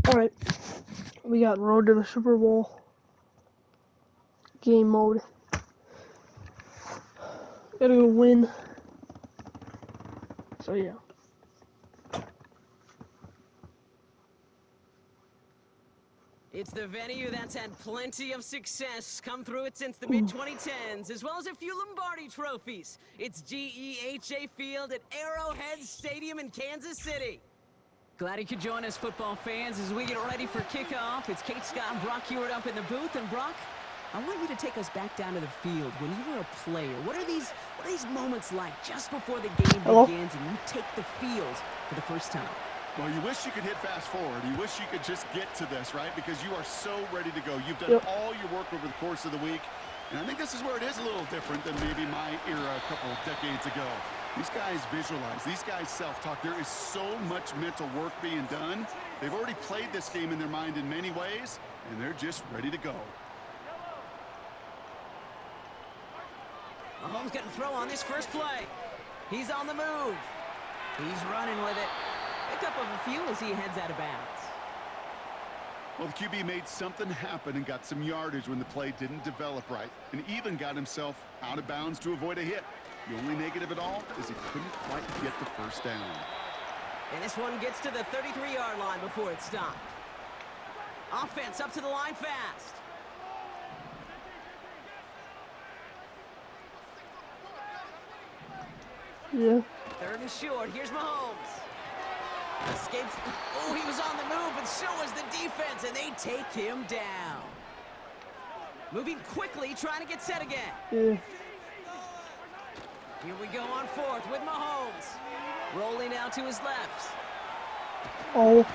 Alright, we got Road to the Super Bowl game mode. Gotta go win. So yeah. It's the venue that's had plenty of success come through it since the mid-2010s, as well as a few Lombardi trophies. It's GEHA Field at Arrowhead Stadium in Kansas City. Glad you could join us, football fans, as we get ready for kickoff. It's Kate Scott and Brock Hewitt up in the booth. And Brock, I want you to take us back down to the field. When you were a player, what are these moments like just before the game begins and you take the field for the first time? Well, you wish you could hit fast forward. You wish you could just get to this, right? Because you are so ready to go. You've done all your work over the course of the week. And I think this is where it is a little different than maybe my era a couple of decades ago. These guys visualize. These guys self-talk. There is so much mental work being done. They've already played this game in their mind in many ways, and they're just ready to go. Mahomes getting throw on this first play. He's on the move. He's running with it. Pickup of a few as he heads out of bounds. Well, the QB made something happen and got some yardage when the play didn't develop right, and even got himself out of bounds to avoid a hit. The only negative at all is he couldn't quite get the first down. And this one gets to the 33-yard line before it's stopped. Offense up to the line fast. Yeah. Third and short. Here's Mahomes. Escapes. Oh, he was on the move, and so was the defense, and they take him down. Moving quickly, trying to get set again. Yeah. Here we go on fourth with Mahomes. Rolling out to his left. Oh,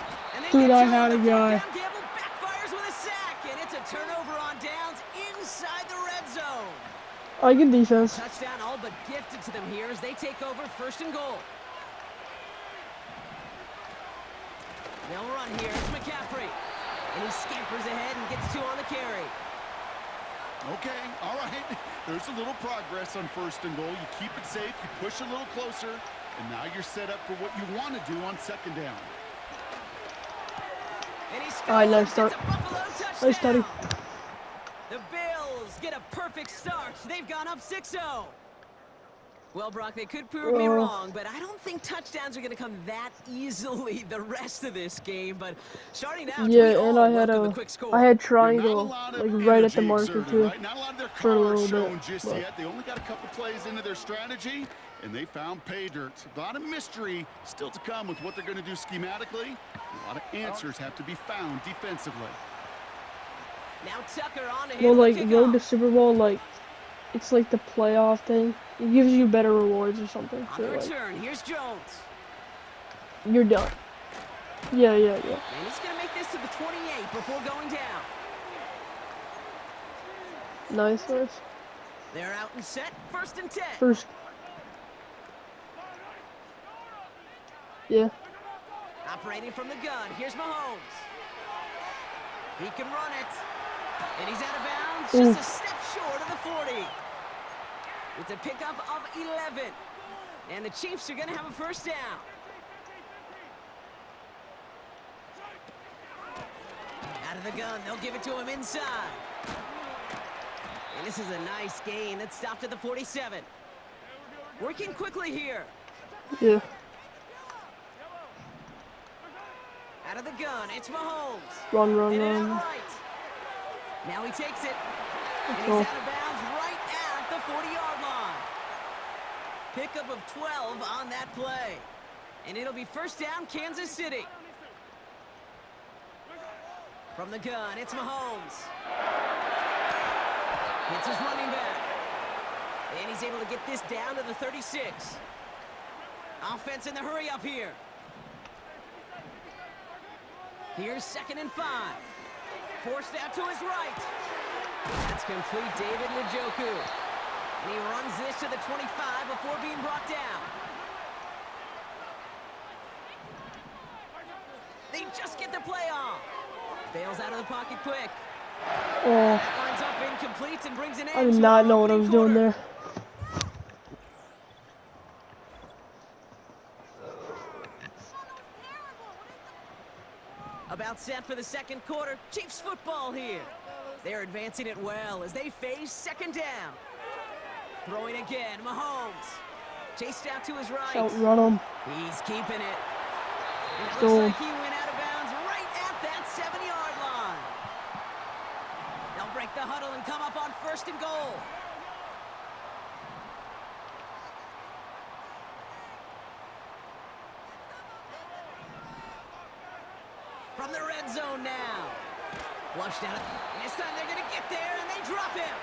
dude, I had a guy. Gamble backfires with a sack, and it's a turnover on downs inside the red zone. I get defense. Touchdown all but gifted to them here as they take over first and goal. They'll run here. It's McCaffrey. And he scampers ahead and gets two on the carry. Okay, all right. There's a little progress on first and goal. You keep it safe, you push a little closer, and now you're set up for what you want to do on second down. And he scores. All right, nice start. It's a Buffalo touchdown. Nice study. The Bills get a perfect start. They've gone up 6-0. Well, Brock, they could prove me wrong, but I don't think touchdowns are going to come that easily the rest of this game. But starting out, Yeah, and I had triangle like right at the marker too. Right? Not a lot of their For a little shown bit, just yet. They only got a couple plays into their strategy, and they found pay dirt. A lot of mystery still to come with what they're going to do schematically. A lot of answers have to be found defensively. Now Tucker on to Well, like kick Road to off. Super Bowl, like it's like the playoff thing. It gives you better rewards or something. On So, the like, return, here's Jones. you're done. Yeah. And he's going to make this to the 28 before going down. Nice. They're out and set. First and 10. First. Yeah. Operating from the gun. Here's Mahomes. He can run it. And he's out of bounds. Ooh. Just a step short of the 40. It's a pickup of 11. And the Chiefs are going to have a first down. Out of the gun. They'll give it to him inside. And this is a nice gain. That's stopped at the 47. Working quickly here. Yeah. Out of the gun. It's Mahomes. Run. And out right. Now he takes it. And he's out of bounds right at the 40-yard line. Pickup of 12 on that play. And it'll be first down, Kansas City. From the gun, it's Mahomes. It's his running back. And he's able to get this down to the 36. Offense in the hurry up here. Here's 2nd and 5. Forced out to his right. That's complete, David Njoku. And he runs this to the 25 before being brought down. They just get the play off. Bails out of the pocket quick. Oh, Lines up incomplete and brings an end. I did not know what I was doing there. About set for the second quarter. Chiefs football here. They're advancing it well as they face second down. Throwing again, Mahomes. Chased out to his right. Outrun him. He's keeping it. And it Go. looks like he went out of bounds right at that 7-yard line. They'll break the huddle and come up on 1st and goal. From the red zone now. Flushed out. And this time they're going to get there, and they drop him.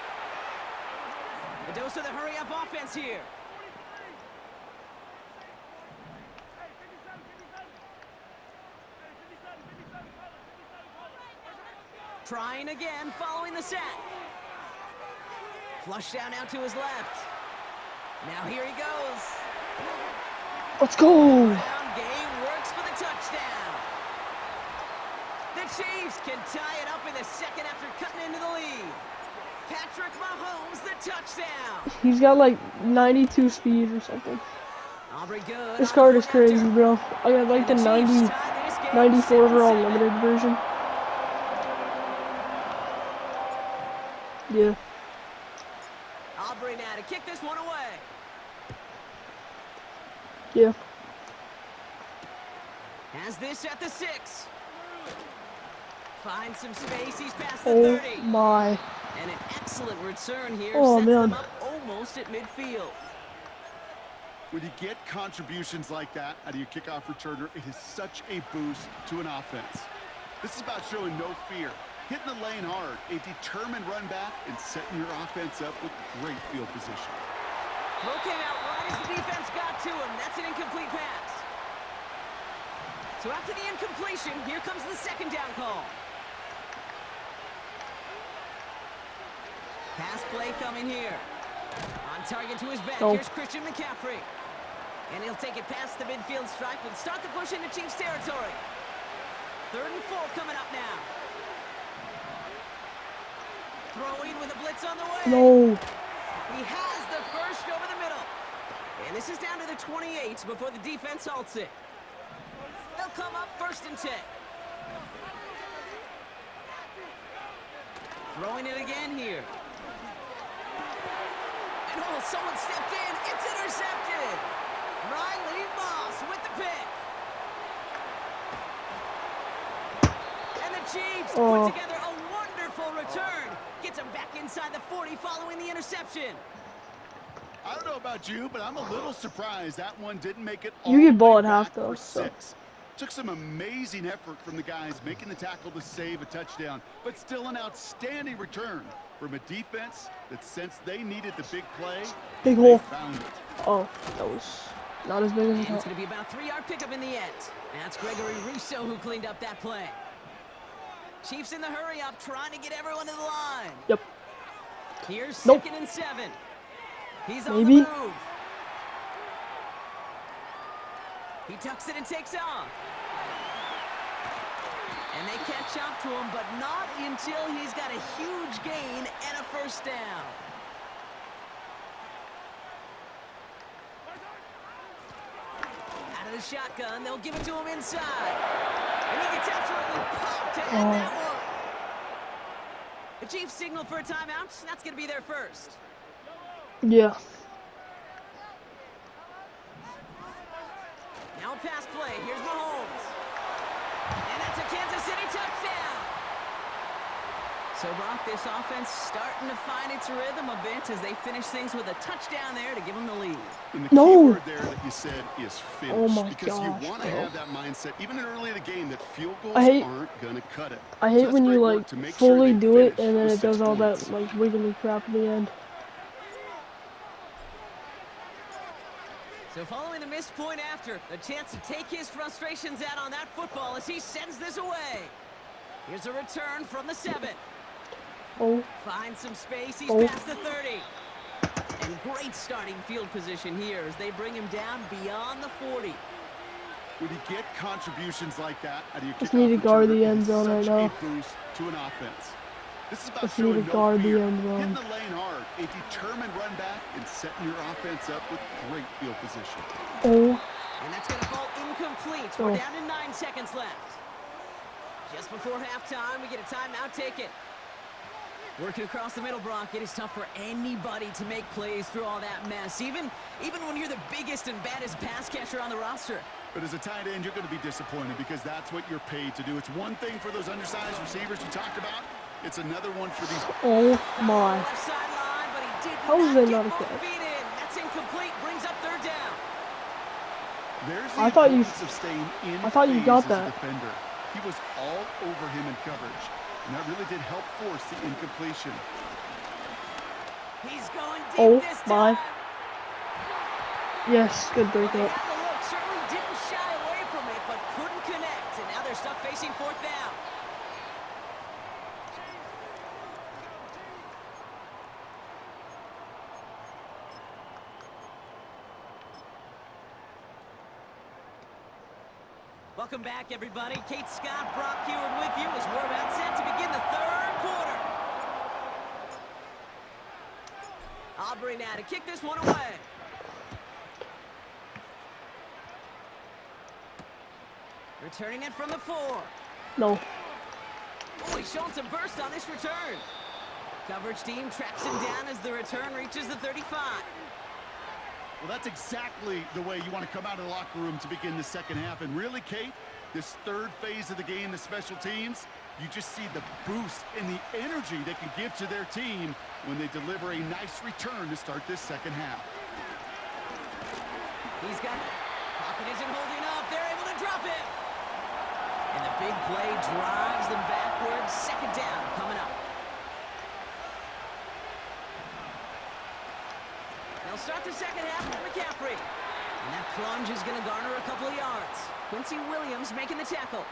The dose of the hurry-up offense here. Trying again, following the sack. Flush down out to his left. Now here he goes. Let's go. Ground game works for the touchdown. The Chiefs can tie it up in the second after cutting into the lead. Patrick Mahomes, the touchdown. He's got like 92 speed or something. Aubrey Good. This card is crazy, bro. I got like the 94 overall limited version. Yeah. Aubrey now to kick this one away. Yeah. Has this at the 6. Finds some space. He's past the Oh 30. my. And an excellent return here. Oh, Sets man. them up almost at midfield. When you get contributions like that out of your kickoff returner, it is such a boost to an offense. This is about showing no fear, hitting the lane hard, a determined run back, and setting your offense up with great field position. Throw came out right as the defense got to him. That's an incomplete pass. So after the incompletion, here comes the second down call. Pass play coming here. On target to his back, Oh. here's Christian McCaffrey. And he'll take it past the midfield stripe and start the push into Chiefs territory. 3rd and 4 coming up now. Throwing with a blitz on the way. No. He has the first over the middle. And this is down to the 28 before the defense halts it. They'll come up 1st and 10. Throwing it again here. And oh, someone stepped in. It's intercepted. Riley Moss with the pick. And the Chiefs put together a wonderful return. Gets him back inside the 40 following the interception. I don't know about you, but I'm a little surprised that one didn't make it all You get the ball way at half, back though, for so. 6. Took some amazing effort from the guys making the tackle to save a touchdown, but still an outstanding return from a defense that since they needed the big play, Big they hole. found it. Oh, that was not as big as I And it's thought. going to be about a 3-yard pickup in the end. That's Gregory Rousseau who cleaned up that play. Chiefs in the hurry up, trying to get everyone to the line. Yep. Here's Nope. 2nd and 7. He's on Maybe. the move. He tucks it and takes off. And they catch up to him, but not until he's got a huge gain and a first down. Out of the shotgun, they'll give it to him inside. And he gets absolutely popped to end that one. The Chiefs signal for a timeout. That's going to be their first. Yeah. Now a pass play. Here's Mahomes. And that's a Kansas City touchdown. So, Brock, this offense starting to find its rhythm a bit as they finish things with a touchdown there to give them the lead. And the key No. word there that you said is finish. Oh my because gosh, you want to bro. have that mindset, even early in the game, that field goals I hate- aren't going to cut it. I So hate that's when you great work like to make sure fully they do it finish and then with it does 6 all points. that like wiggly crap at the end. So following the missed point after, the chance to take his frustrations out on that football as he sends this away. Here's a return from the 7. Oh, Finds some space, he's Oh. past the 30. And great starting field position here as they bring him down beyond the 40. When you get contributions like that out of your Just kickoff need to guard returner, the end it is zone right such now. a boost to an offense. This is about Just need showing to no guard the fear, end zone. hitting the lane hard, a determined run back, and setting your offense up with great field position. oh, And that's going to fall incomplete. Oh. We're down to 9 seconds left. Just before halftime, we get a timeout taken. Working across the middle, Brock, it is tough for anybody to make plays through all that mess, even when you're the biggest and baddest pass catcher on the roster. But as a tight end, you're going to be disappointed because that's what you're paid to do. It's one thing for those undersized receivers you talked about. It's another one for these. Oh my. Left sideline, but he did How is not that get not a both catch? feet in. That's incomplete. Brings up third down. There's the I thought you- importance of staying in I thought you phase got as a that. defender. He was all over him in coverage, and that really did help force the incompletion. He's going deep Oh this my. time. Yes, good They breakup. had the look, certainly didn't shy away from it, but couldn't connect, and now they're stuck facing fourth down. Welcome back, everybody. Kate Scott, Brock Heward with you as we're about set to begin the third quarter. Aubrey now to kick this one away. Returning it from the 4. No. Oh, he's showing some burst on this return. Coverage team tracks him down as the return reaches the 35. Well, that's exactly the way you want to come out of the locker room to begin the second half. And really, Kate, this third phase of the game, the special teams, you just see the boost and the energy they can give to their team when they deliver a nice return to start this second half. He's got pocket isn't holding up. They're able to drop it. And the big play drives them backwards. Second down coming up. They'll start the second half with McCaffrey. And that plunge is going to garner a couple of yards. Quincy Williams making the tackle.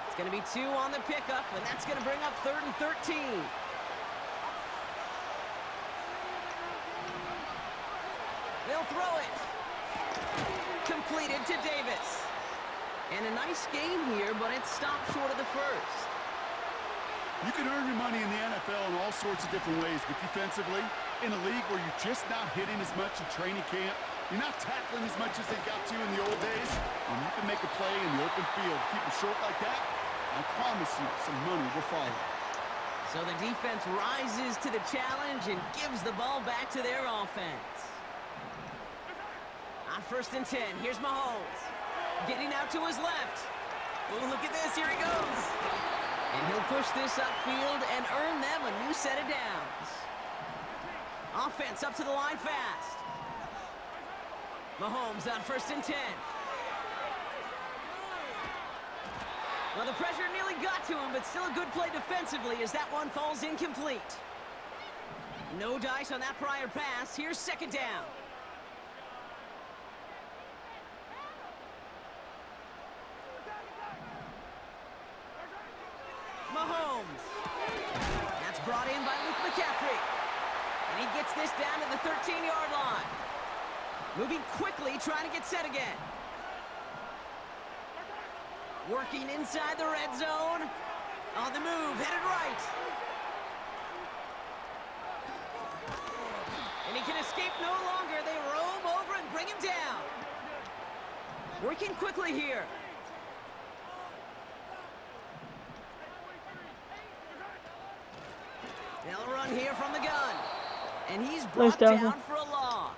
It's going to be 2 on the pickup, and that's going to bring up 3rd and 13. They'll throw it. Completed to Davis. And a nice game here, but it stopped short of the first. You can earn your money in the NFL in all sorts of different ways, but defensively, in a league where you're just not hitting as much in training camp, you're not tackling as much as they got to in the old days, and you can make a play in the open field. Keep it short like that, I promise you some money will follow. So the defense rises to the challenge and gives the ball back to their offense. On 1st and 10, here's Mahomes. Getting out to his left. Oh, look at this, here he goes. And he'll push this upfield and earn them a new set of downs. Offense up to the line fast. Mahomes on 1st and 10. Well, the pressure nearly got to him, but still a good play defensively as that one falls incomplete. No dice on that prior pass. Here's 2nd down. Mahomes. That's brought in by Luke McCaffrey. And he gets this down to the 13-yard line. Moving quickly, trying to get set again. Working inside the red zone. On the move, headed right. And he can escape no longer. They roam over and bring him down. Working quickly here. They'll run here from the gun. And he's brought down for a loss.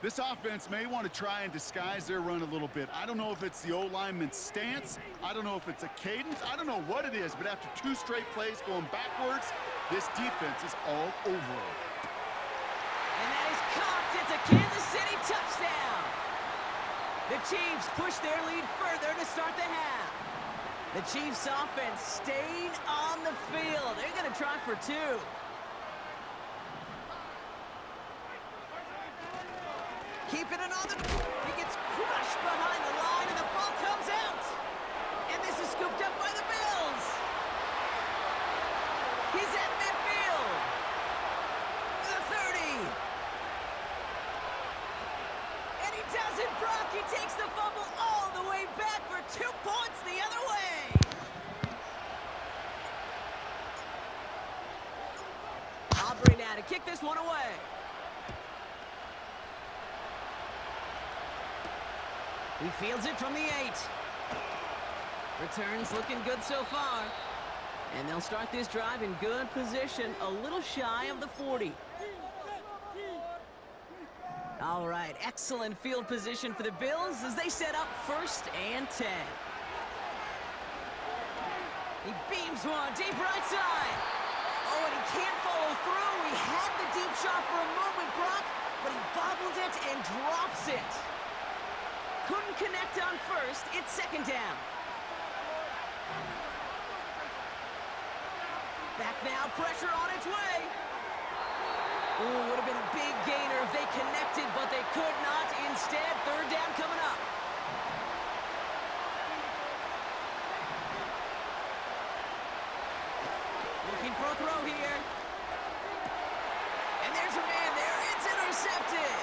This offense may want to try and disguise their run a little bit. I don't know if it's the O-lineman's stance. I don't know if it's a cadence. I don't know what it is, but after 2 straight plays going backwards, this defense is all over it. And that is caught. It's a Kansas City touchdown. The Chiefs push their lead further to start the half. The Chiefs offense staying on the field. They're going to try for 2. Keeping it on the... He gets crushed behind the line, and the ball comes out. And this is scooped up by the Bills. He's at midfield. The 30. And he does it, Brock. He takes the fumble all the way back for 2 points the other way. Aubrey now to kick this one away. He fields it from the 8. Returns looking good so far. And they'll start this drive in good position, a little shy of the 40. All right, excellent field position for the Bills as they set up 1st and 10. He beams one deep right side. Oh, and he can't follow through. He had the deep shot for a moment, Brock, but he bobbled it and drops it. Couldn't connect on 1st. It's 2nd down. Back now, pressure on its way. Ooh, would have been a big gainer if they connected, but they could not. Instead, 3rd down coming up. Looking for a throw here. And there's a man there. It's intercepted.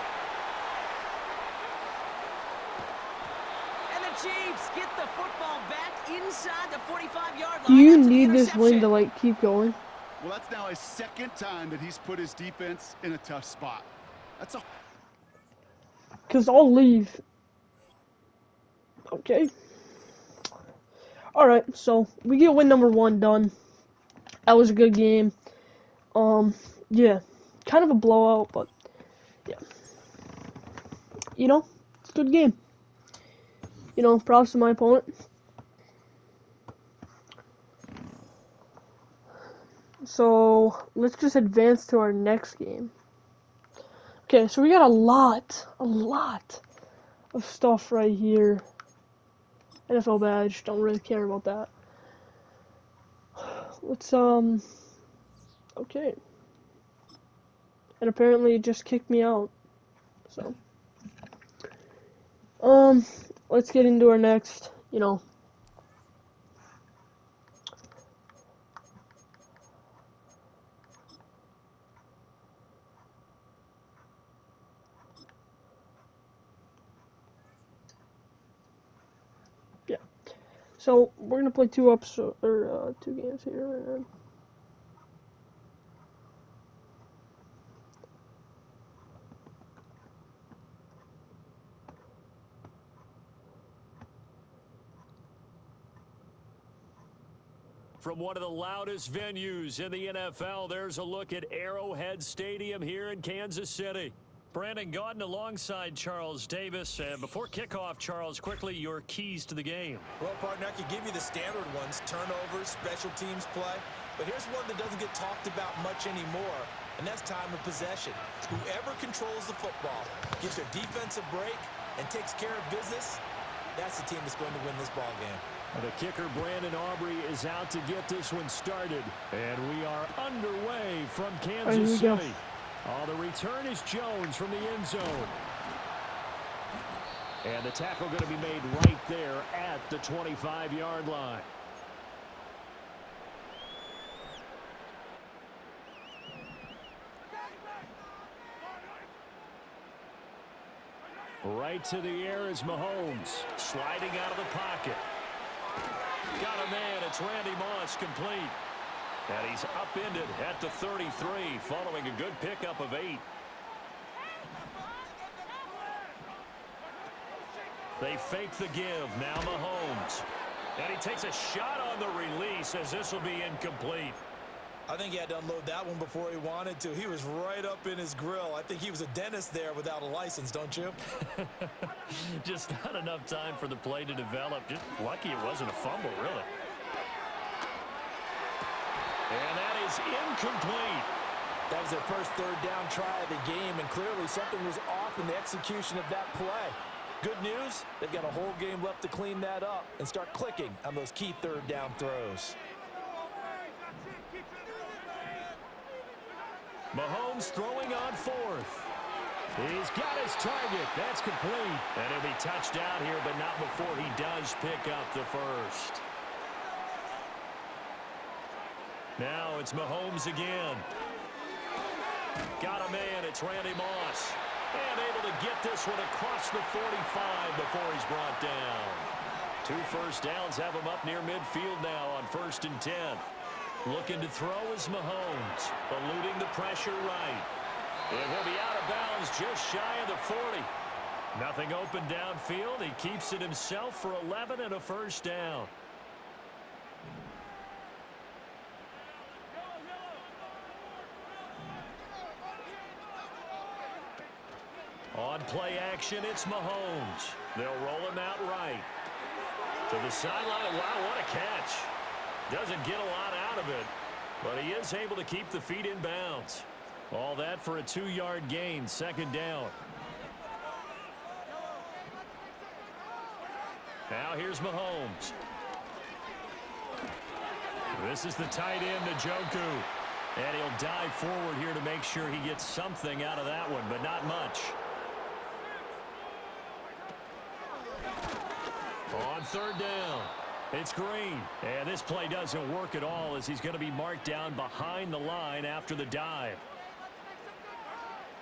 And the Chiefs get the football back inside the 45-yard line. Do you after the need this win to interception. like keep going? Well, that's now his 2nd time that he's put his defense in a tough spot. That's a Cause I'll leave. Okay. All right, so we get win number 1 done. That was a good game. Yeah, kind of a blowout, but yeah. You know, it's a good game. You know, props to my opponent. So let's just advance to our next game. Okay, so we got a lot of stuff right here. NFL badge, don't really care about that. Let's, okay. And apparently it just kicked me out. So, let's get into our next, you know. Yeah. So, we're gonna play 2 games here, and From one of the loudest venues in the NFL, there's a look at Arrowhead Stadium here in Kansas City. Brandon Gaudin alongside Charles Davis. And before kickoff, Charles, quickly your keys to the game. Well, partner, I could give you the standard ones, turnovers, special teams play. But here's one that doesn't get talked about much anymore, and that's time of possession. Whoever controls the football, gives their defense a break, and takes care of business, that's the team that's going to win this ball game. The kicker, Brandon Aubrey, is out to get this one started. And we are underway from Kansas City. The return is Jones from the end zone. And the tackle going to be made right there at the 25-yard line. Right to the air is Mahomes, sliding out of the pocket. Got a man, it's Randy Moss, complete. And he's upended at the 33, following a good pickup of 8. They fake the give, now Mahomes. And he takes a shot on the release as this will be incomplete. I think he had to unload that one before he wanted to. He was right up in his grill. I think he was a dentist there without a license, don't you? Just not enough time for the play to develop. Just lucky it wasn't a fumble, really. And that is incomplete. That was their first third down try of the game, and clearly something was off in the execution of that play. Good news, they've got a whole game left to clean that up and start clicking on those key third down throws. Mahomes throwing on 4th. He's got his target. That's complete. And he'll be touched out here, but not before he does pick up the first. Now it's Mahomes again. Got a man. It's Randy Moss. And able to get this one across the 45 before he's brought down. 2 first downs have him up near midfield now on 1st and 10. Looking to throw is Mahomes, eluding the pressure right. And he'll be out of bounds just shy of the 40. Nothing open downfield. He keeps it himself for 11 and a first down. On play action, it's Mahomes. They'll roll him out right. To the sideline. Wow, what a catch. Doesn't get a lot out of it, but he is able to keep the feet in bounds. All that for a 2-yard gain, 2nd down. Now here's Mahomes. This is the tight end, Njoku. And he'll dive forward here to make sure he gets something out of that one, but not much. On 3rd down, it's Green. And this play doesn't work at all as he's going to be marked down behind the line after the dive.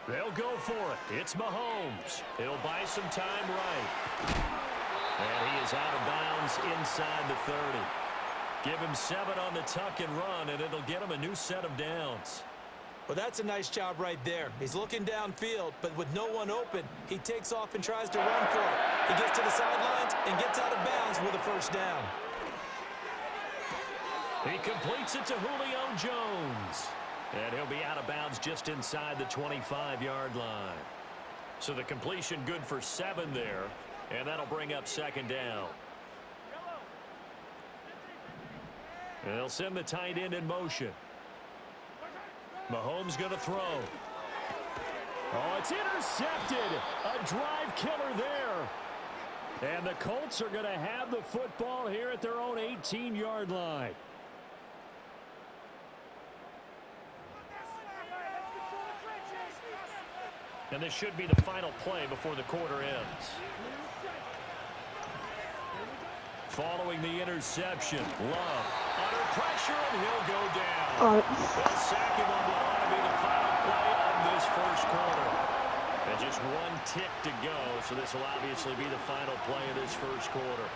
They'll go for it. It's Mahomes. He'll buy some time right. And he is out of bounds inside the 30. Give him 7 on the tuck and run, and it'll get him a new set of downs. Well, that's a nice job right there. He's looking downfield, but with no one open, he takes off and tries to run for it. He gets to the sidelines and gets out of bounds with a 1st down. He completes it to Julio Jones. And he'll be out of bounds just inside the 25-yard line. So the completion good for 7 there, and that'll bring up 2nd down. And they'll send the tight end in motion. Mahomes going to throw. Oh, it's intercepted. A drive killer there. And the Colts are going to have the football here at their own 18-yard line. And this should be the final play before the quarter ends. Following the interception, Love under pressure, and he'll go down. They'll sack him on what ought to be the final play of this 1st quarter. And just 1 tick to go, so this will obviously be the final play of this 1st quarter.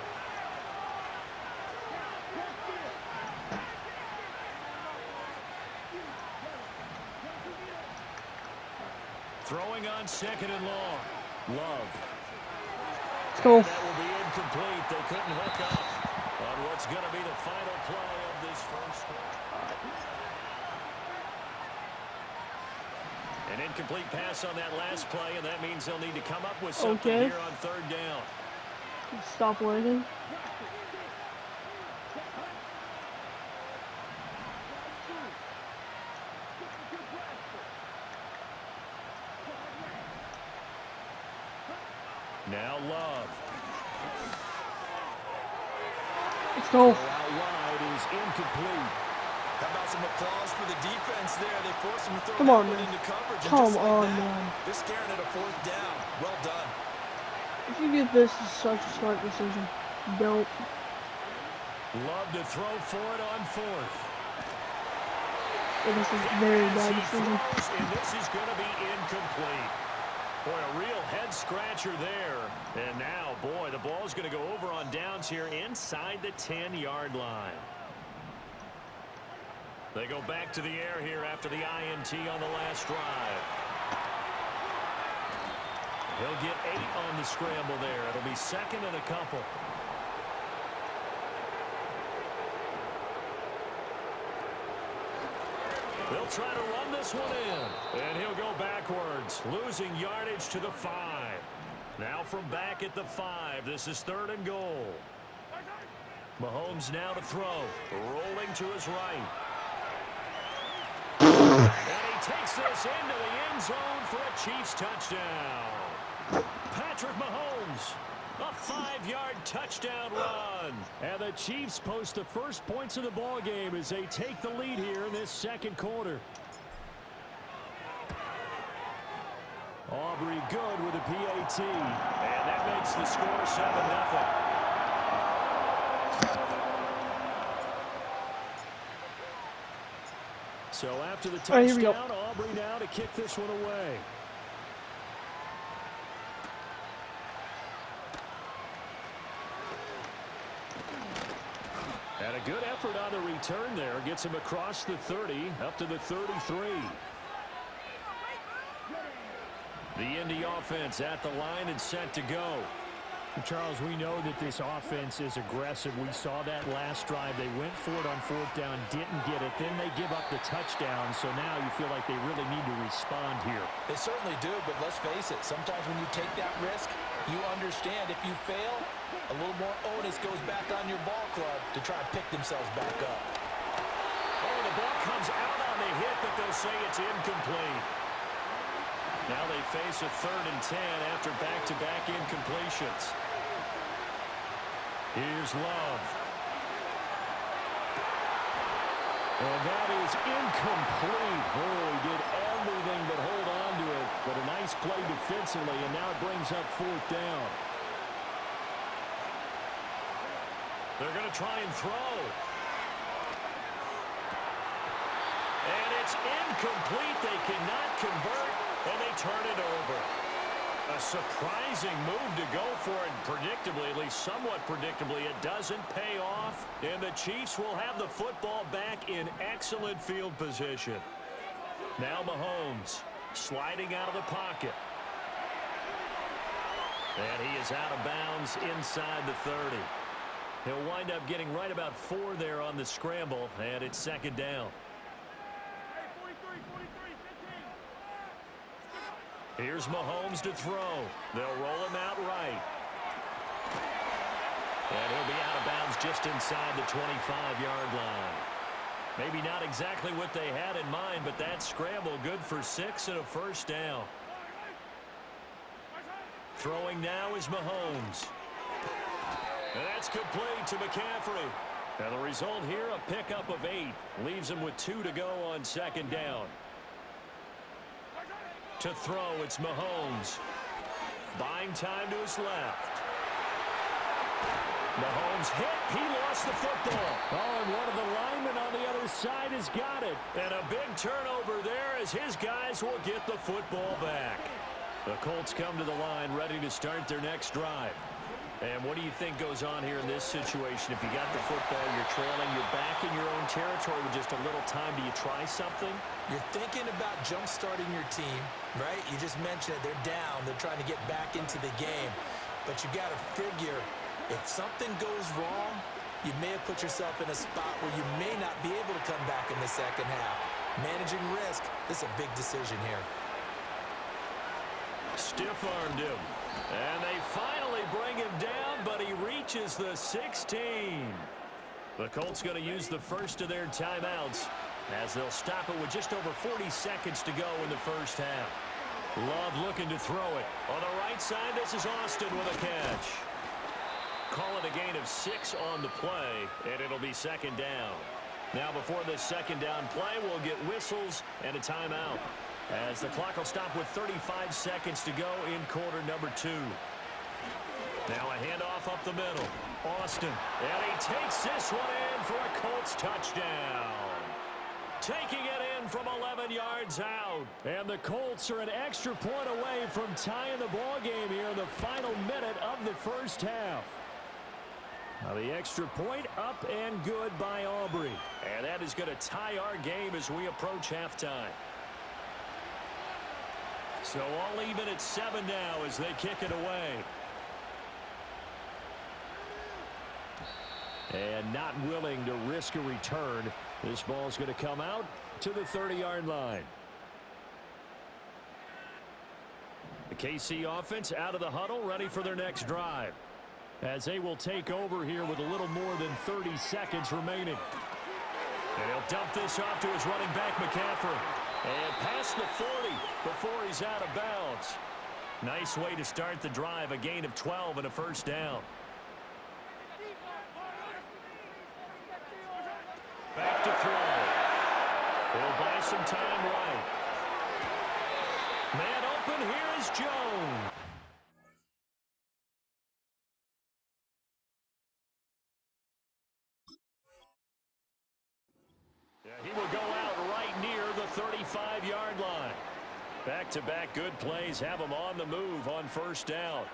Throwing on 2nd and long. Love. Let's go. That will be incomplete. They couldn't hook up on what's going to be the final play of this 1st quarter. An incomplete pass on that last play, and that means they'll need to come up with something here on 3rd down. Stop working. Now Love. Let's go. Out wide is incomplete. How about some applause for the defense there? They forced him to throw Come that on, one man. into coverage. And Come just like on, that, man. they're scaring at a 4th down. Well done. If you get this, is such a smart decision. Don't. Love to throw for it on 4th. This is a very bad He decision. throws, and this is going to be incomplete. Boy, a real head-scratcher there. And now, boy, the ball's going to go over on downs here inside the 10-yard line. They go back to the air here after the INT on the last drive. He'll get 8 on the scramble there. It'll be 2nd and a couple. They'll try to run this one in. And he'll go backwards, losing yardage to the 5. Now from back at the 5, this is 3rd and goal. Mahomes now to throw, rolling to his right. And he takes this into the end zone for a Chiefs touchdown. Patrick Mahomes, a 5-yard touchdown run. And the Chiefs post the first points of the ball game as they take the lead here in this 2nd quarter. Aubrey good with a PAT. And that makes the score 7-0. So after the All right, here we go. touchdown, Aubrey now to kick this one away. And a good effort on the return there. Gets him across the 30, up to the 33. The Indy offense at the line and set to go. Charles, we know that this offense is aggressive. We saw that last drive. They went for it on 4th down, didn't get it. Then they give up the touchdown, so now you feel like they really need to respond here. They certainly do, but let's face it. Sometimes when you take that risk, you understand if you fail, a little more onus goes back on your ball club to try and pick themselves back up. Oh, the ball comes out on the hit, but they'll say it's incomplete. Now they face a 3rd and 10 after back-to-back incompletions. Here's Love. And that is incomplete. Oh, he did everything but hold on to it. But a nice play defensively, and now it brings up 4th down. They're going to try and throw. And it's incomplete. They cannot convert, and they turn it over. A surprising move to go for it, predictably, at least somewhat predictably. It doesn't pay off, and the Chiefs will have the football back in excellent field position. Now Mahomes sliding out of the pocket. And he is out of bounds inside the 30. He'll wind up getting right about 4 there on the scramble, and it's 2nd down. Here's Mahomes to throw. They'll roll him out right. And he'll be out of bounds just inside the 25-yard line. Maybe not exactly what they had in mind, but that scramble good for 6 and a 1st down. Throwing now is Mahomes. And that's complete to McCaffrey. And the result here, a pickup of 8. Leaves him with 2 to go on 2nd down. To throw, it's Mahomes. Buying time to his left. Mahomes hit. He lost the football. Oh, and one of the linemen on the other side has got it. And a big turnover there as his guys will get the football back. The Colts come to the line ready to start their next drive. And what do you think goes on here in this situation? If you got the football, you're trailing, you're back in your own territory with just a little time. Do you try something? You're thinking about jump-starting your team, right? You just mentioned it. They're down. They're trying to get back into the game. But you got to figure, if something goes wrong, you may have put yourself in a spot where you may not be able to come back in the 2nd half. Managing risk, this is a big decision here. Stiff-armed him. And they finally bring him down, but he reaches the 16. The Colts going to use the first of their timeouts as they'll stop it with just over 40 seconds to go in the 1st half. Love looking to throw it. On the right side, this is Austin with a catch. Call it a gain of 6 on the play, and it'll be 2nd down. Now before this 2nd down play, we'll get whistles and a timeout, as the clock will stop with 35 seconds to go in quarter number 2. Now a handoff up the middle. Austin, and he takes this one in for a Colts touchdown. Taking it in from 11 yards out. And the Colts are an extra point away from tying the ball game here in the final minute of the 1st half. Now the extra point up and good by Aubrey. And that is going to tie our game as we approach halftime. So all even at 7 now as they kick it away. And not willing to risk a return. This ball's going to come out to the 30-yard line. The KC offense out of the huddle, ready for their next drive, as they will take over here with a little more than 30 seconds remaining. And he'll dump this off to his running back, McCaffrey. And past the 40 before he's out of bounds. Nice way to start the drive, a gain of 12 and a 1st down. Back to throw. He'll buy some time right. Man open, here is Jones. Yeah, he will go out right near the 35-yard line. Back-to-back good plays have him on the move on 1st down.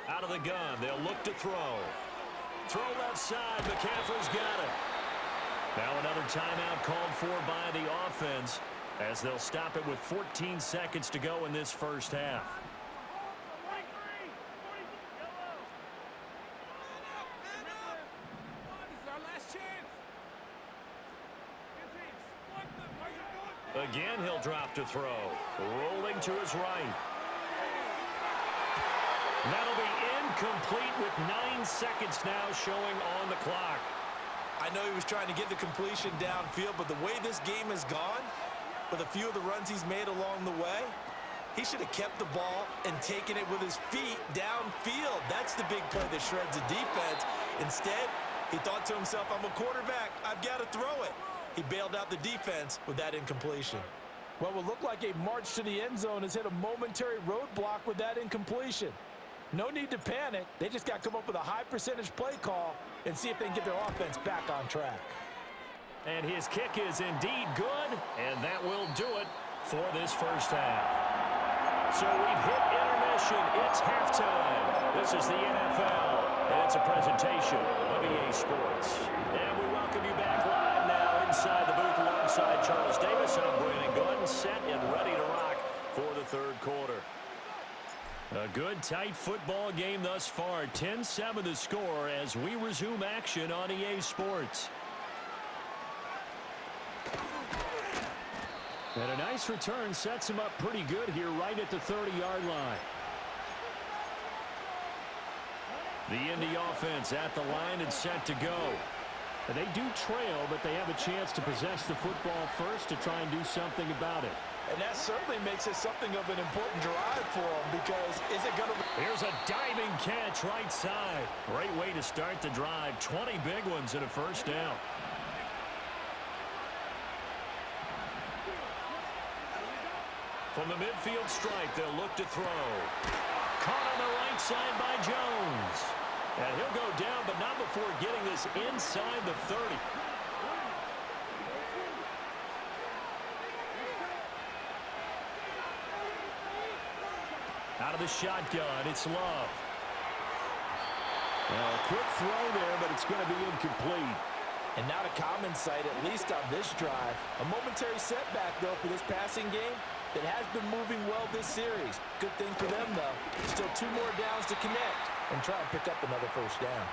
Out of the gun, they'll look to throw. Throw left side, McCaffrey's got it. Now another timeout called for by the offense as they'll stop it with 14 seconds to go in this 1st half. Again, he'll drop to throw. Rolling to his right. That'll be incomplete with 9 seconds now showing on the clock. I know he was trying to get the completion downfield, but the way this game has gone, with a few of the runs he's made along the way, he should have kept the ball and taken it with his feet downfield. That's the big play that shreds the defense. Instead, he thought to himself, I'm a quarterback. I've got to throw it. He bailed out the defense with that incompletion. What will look like a march to the end zone has hit a momentary roadblock with that incompletion. No need to panic. They just got to come up with a high percentage play call and see if they can get their offense back on track. And his kick is indeed good, and that will do it for this first half. So we've hit intermission. It's halftime. This is the NFL, and it's a presentation of EA Sports. And we welcome you back live now inside the booth alongside Charles Davis. I'm Brandon Gunn, set and ready to rock for the third quarter. A good, tight football game thus far. 10-7 the score as we resume action on EA Sports. And a nice return sets him up pretty good here right at the 30-yard line. The Indy offense at the line and set to go. They do trail, but they have a chance to possess the football first to try and do something about it. And that certainly makes it something of an important drive for them, because is it going to... Here's a diving catch right side. Great way to start the drive. 20 big ones and a first down. From the midfield stripe, they'll look to throw. Caught on the right side by Jones. And he'll go down, but not before getting this inside the 30. Out of the shotgun, it's Love. A quick throw there, but it's going to be incomplete. And not a common sight, at least on this drive. A momentary setback, though, for this passing game that has been moving well this series. Good thing for them, though. Still 2 more downs to connect and try and pick up another first down.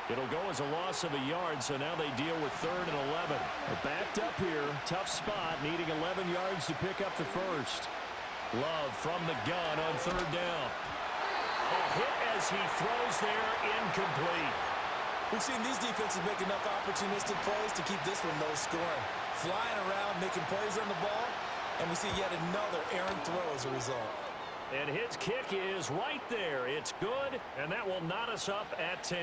It'll go as a loss of a yard, so now they deal with 3rd and 11. They're backed up here. Tough spot, needing 11 yards to pick up the first. Love from the gun on 3rd down. A hit as he throws there, incomplete. We've seen these defenses make enough opportunistic plays to keep this one low scoring. Flying around, making plays on the ball, and we see yet another errant throw as a result. And his kick is right there. It's good, and that will knot us up at 10.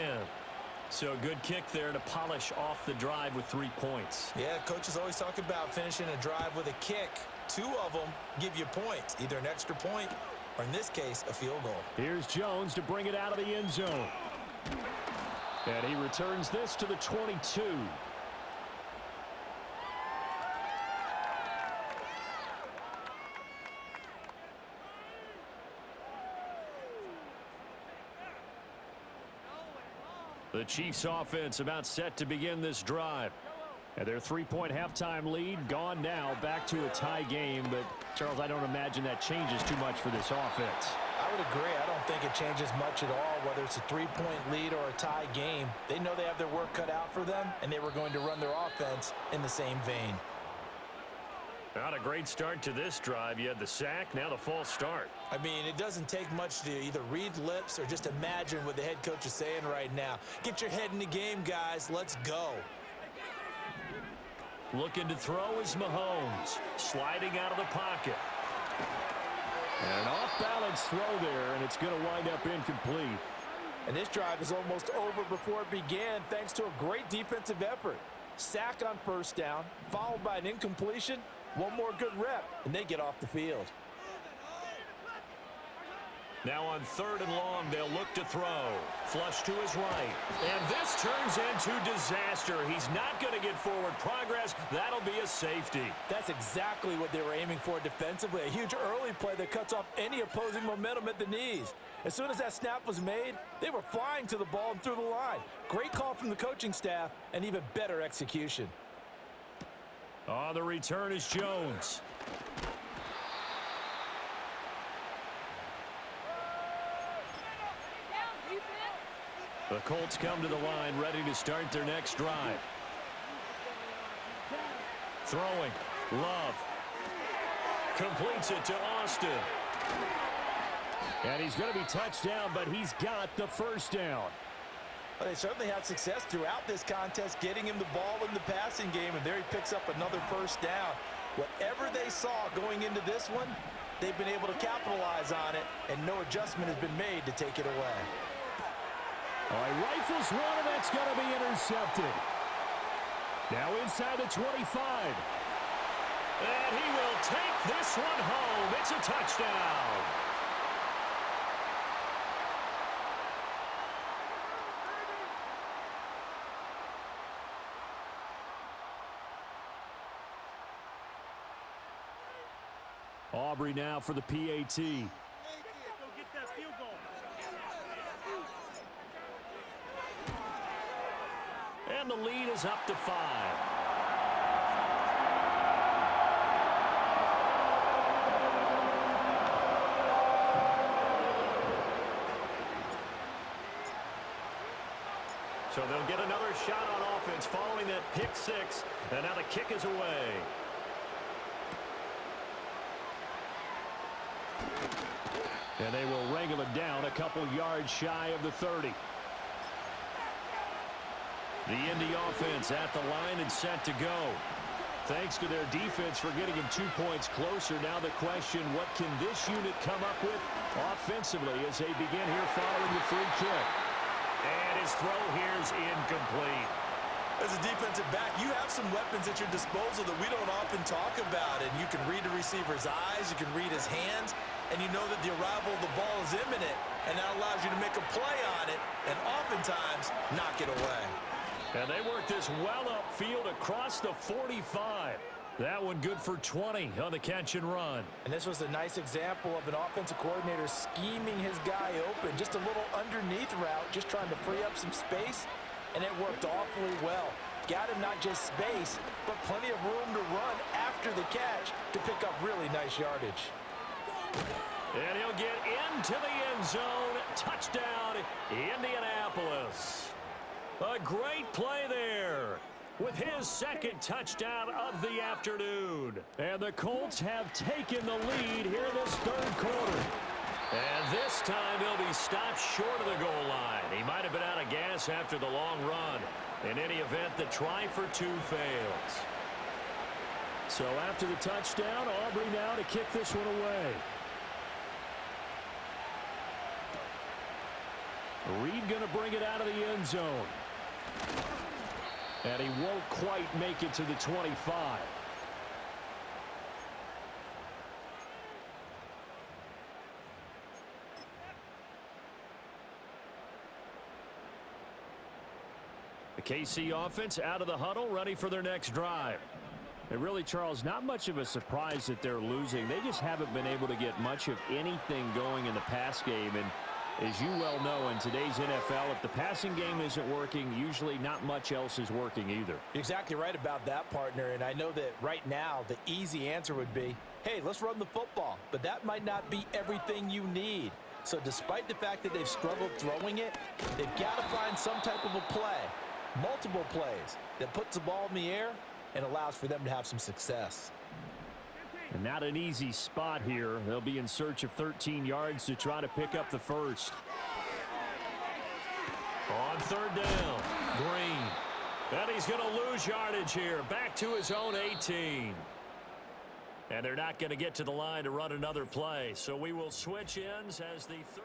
So a good kick there to polish off the drive with 3 points. Yeah, coaches always talk about finishing a drive with a kick. 2 of them give you points, either an extra point or, in this case, a field goal. Here's Jones to bring it out of the end zone. And he returns this to the 22. The Chiefs offense about set to begin this drive. And their 3-point halftime lead gone now, back to a tie game. But, Charles, I don't imagine that changes too much for this offense. I would agree. I don't think it changes much at all, whether it's a 3-point lead or a tie game. They know they have their work cut out for them, and they were going to run their offense in the same vein. Not a great start to this drive. You had the sack, now the false start. I mean, it doesn't take much to either read lips or just imagine what the head coach is saying right now. Get your head in the game, guys. Let's go. Looking to throw is Mahomes, sliding out of the pocket. And an off-balance throw there, and it's going to wind up incomplete. And this drive is almost over before it began, thanks to a great defensive effort. Sack on 1st down, followed by an incompletion. 1 more good rep, and they get off the field. Now on 3rd and long, they'll look to throw. Flush to his right. And this turns into disaster. He's not going to get forward progress. That'll be a safety. That's exactly what they were aiming for defensively. A huge early play that cuts off any opposing momentum at the knees. As soon as that snap was made, they were flying to the ball and through the line. Great call from the coaching staff, and even better execution. On the return is Jones. The Colts come to the line, ready to start their next drive. Throwing. Love. Completes it to Austin. And he's going to be touched down, but he's got the first down. Well, they certainly had success throughout this contest getting him the ball in the passing game, and there he picks up another first down. Whatever they saw going into this one, they've been able to capitalize on it, and no adjustment has been made to take it away. All right, rifles one, and that's going to be intercepted. Now inside the 25. And he will take this one home. It's a touchdown. Aubrey now for the PAT. And the lead is up to 5. So they'll get another shot on offense following that pick 6. And now the kick is away. And they will wrangle it down a couple yards shy of the 30. The Indy offense at the line and set to go. Thanks to their defense for getting him 2 points closer. Now the question, what can this unit come up with offensively as they begin here following the free kick? And his throw here is incomplete. As a defensive back, you have some weapons at your disposal that we don't often talk about. And you can read the receiver's eyes, you can read his hands, and you know that the arrival of the ball is imminent, and that allows you to make a play on it and oftentimes knock it away. And they work this well upfield across the 45. That one good for 20 on the catch and run. And this was a nice example of an offensive coordinator scheming his guy open. Just a little underneath route, just trying to free up some space, and it worked awfully well. Got him not just space, but plenty of room to run after the catch to pick up really nice yardage. And he'll get into the end zone. Touchdown, Indianapolis. A great play there with his second touchdown of the afternoon. And the Colts have taken the lead here this third quarter. And this time he'll be stopped short of the goal line. He might have been out of gas after the long run. In any event, the try for 2 fails. So after the touchdown, Aubrey now to kick this one away. Reed going to bring it out of the end zone. And he won't quite make it to the 25. The KC offense out of the huddle, ready for their next drive. And really, Charles, not much of a surprise that they're losing. They just haven't been able to get much of anything going in the pass game. And as you well know, in today's NFL, if the passing game isn't working, usually not much else is working either. You're exactly right about that, partner. And I know that right now the easy answer would be, hey, let's run the football. But that might not be everything you need. So despite the fact that they've struggled throwing it, they've got to find some type of a play, multiple plays, that puts the ball in the air and allows for them to have some success. And not an easy spot here. They'll be in search of 13 yards to try to pick up the first. On third down, Green. And he's going to lose yardage here. Back to his own 18. And they're not going to get to the line to run another play. So we will switch ends as the third.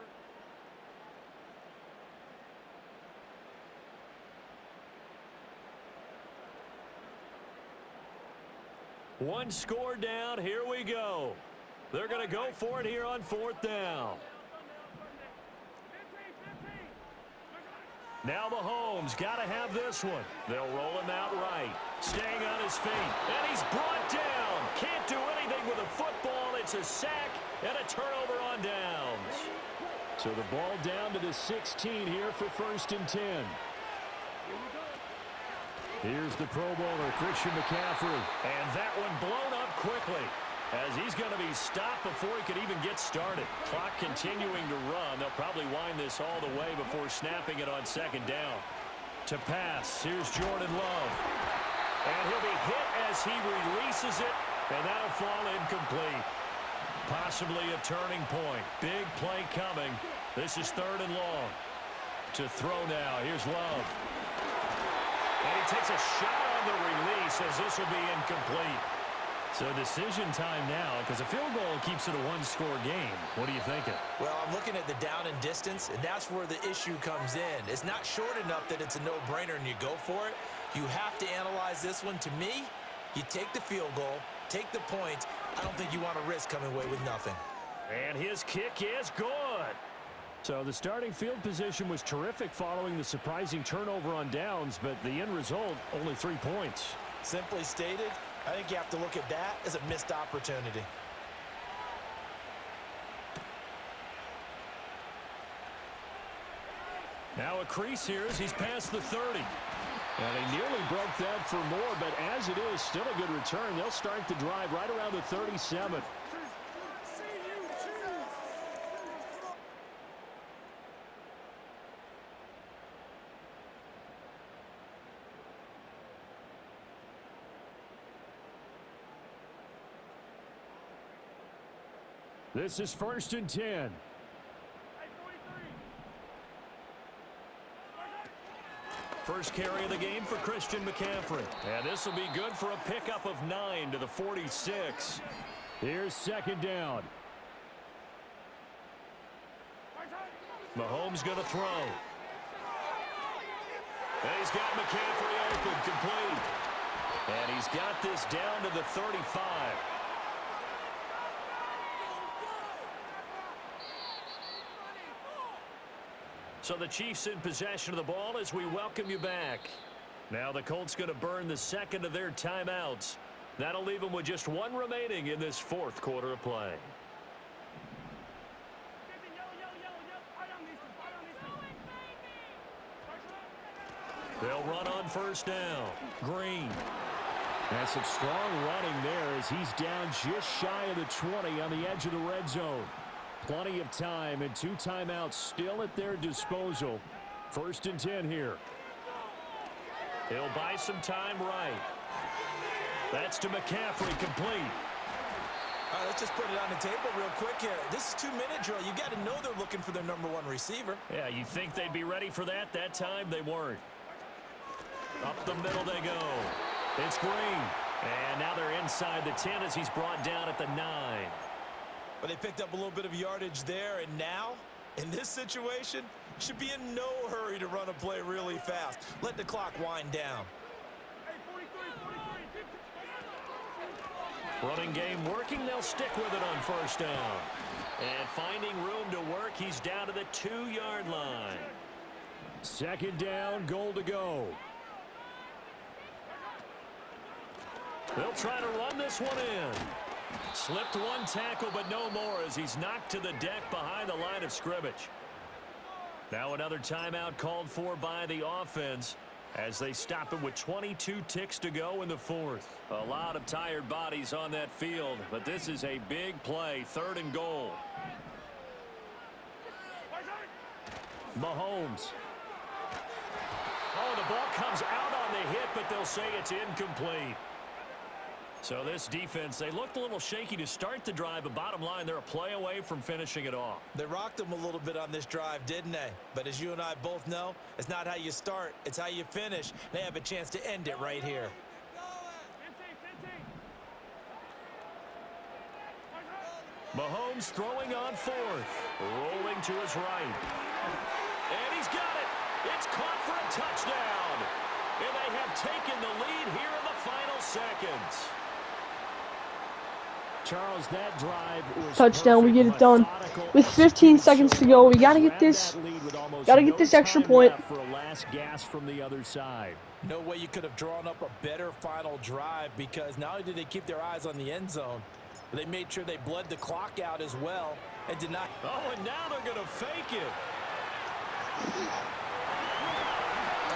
One score down. Here we go. They're going to go for it here on fourth down. Now Mahomes got to have this one. They'll roll him out right. Staying on his feet. And he's brought down. Can't do anything with a football. It's a sack and a turnover on downs. So the ball down to the 16 here for 1st and 10. Here's the Pro Bowler, Christian McCaffrey. And that one blown up quickly as he's going to be stopped before he could even get started. Clock continuing to run. They'll probably wind this all the way before snapping it on second down. To pass, here's Jordan Love. And he'll be hit as he releases it And that'll fall incomplete. Possibly a turning point. Big play coming. This is 3rd and long. To throw now. Here's Love. And he takes a shot on the release as this will be incomplete. So decision time now because a field goal keeps it a one-score game. What are you thinking? Well, I'm looking at the down and distance, and that's where the issue comes in. It's not short enough that it's a no-brainer and you go for it. You have to analyze this one. To me, you take the field goal, take the points. I don't think you want to risk coming away with nothing. And his kick is good. So the starting field position was terrific following the surprising turnover on downs, but the end result, only 3 points. Simply stated, I think you have to look at that as a missed opportunity. Now a crease here as he's past the 30. And he nearly broke that for more, but as it is, still a good return. They'll start the drive right around the 37. This is 1st and 10. First carry of the game for Christian McCaffrey. And this will be good for a pickup of 9 to the 46. Here's 2nd down. Mahomes going to throw. And he's got McCaffrey open, complete. And he's got this down to the 35. So the Chiefs in possession of the ball as we welcome you back. Now the Colts going to burn the 2nd of their timeouts. That'll leave them with just 1 remaining in this 4th quarter of play. They'll run on 1st down. Green. That's some strong running there as he's down just shy of the 20 on the edge of the red zone. Plenty of time and 2 timeouts still at their disposal. 1st and 10 here. He'll buy some time right. That's to McCaffrey, complete. All right, let's just put it on the table real quick here. This is 2-minute drill. You got to know they're looking for their #1 receiver. Yeah, you think they'd be ready for that? That time they weren't. Up the middle they go. It's Green. And now they're inside the 10 as he's brought down at the 9. But they picked up a little bit of yardage there, and now, in this situation, should be in no hurry to run a play really fast. Let the clock wind down. Running game working, they'll stick with it on 1st down. And finding room to work, he's down to the 2-yard line. 2nd down, goal to go. They'll try to run this one in. Slipped 1 tackle, but no more as he's knocked to the deck behind the line of scrimmage. Now another timeout called for by the offense as they stop it with 22 ticks to go in the 4th. A lot of tired bodies on that field, but this is a big play, 3rd and goal. Mahomes. Oh, the ball comes out on the hit, but they'll say it's incomplete. So this defense, they looked a little shaky to start the drive, but bottom line, they're a play away from finishing it off. They rocked them a little bit on this drive, didn't they? But as you and I both know, it's not how you start, it's how you finish. They have a chance to end it right here. Mahomes throwing on 4th. Rolling to his right. And he's got it. It's caught for a touchdown. And they have taken the lead here in the final seconds. Charles, that drive was Touchdown, we get it done. With 15 seconds to go, we gotta get this extra point. For a last gas from the other side. No way you could have drawn up a better final drive because not only did they keep their eyes on the end zone, but they made sure they bled the clock out as well and did not. Oh, and now they're going to fake it.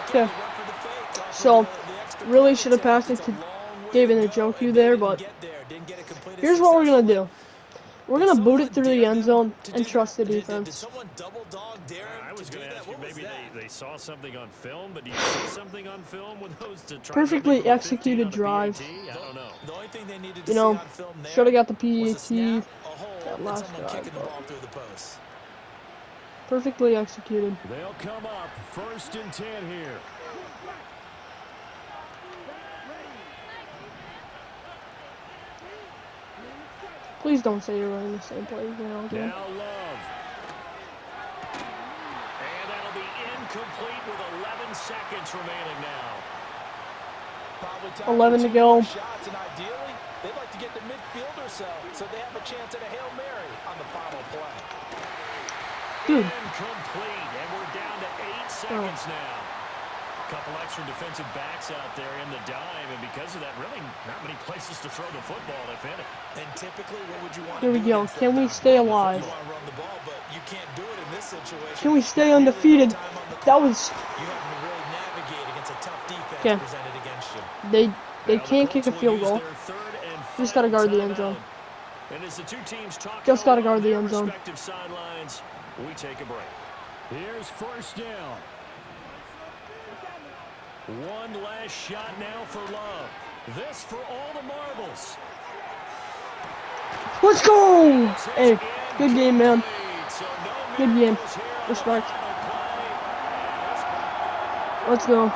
Okay. So, really should have passed it to David Njoku there, but here's what we're going to do. We're gonna boot it through the end zone and trust the Did defense. someone double dog Darren I was to do going to that? ask you, What was maybe that? they saw something on film, but do you see something on film with those to try Perfectly something from 15 executed on a drive. PAT? I don't know. The only thing they needed to You see know, on film there should have got the was a PAT. snap, a hole, that and last someone drive, kicking the but- ball through the post. Perfectly executed. They'll come up 1st and 10 here. Please don't say you're running the same play again. Now Love. And that'll be incomplete with 11 seconds remaining now. Probably time 11 for to 2 go. more shots, and ideally, they'd like to get to midfield or so they have a chance at a Hail Mary on the final play. Dude. Incomplete, and we're down to 8 seconds now. Couple extra defensive backs out there in the dime, and because of that, really not many places to throw the football, if any. And typically, what would you want Here to we do go. against Can that we dime? stay You alive? want to run the ball, but you can't do it in this situation. Can we stay Not nearly undefeated? enough time on the That clock. was... You have to really navigate against a tough defense Okay. presented against you. They Now the can't kick a Colts field will goal. use their 3rd and Just gotta final guard the end zone. timeout. And as the two teams talk Just gotta along guard the their end zone. respective sidelines, we take a break. Here's 1st down. One last shot now for Love. This for all the marbles. Let's go! Hey, It's good game, man. incomplete, so no Good game. miracles here on the Respect. final play. Let's go.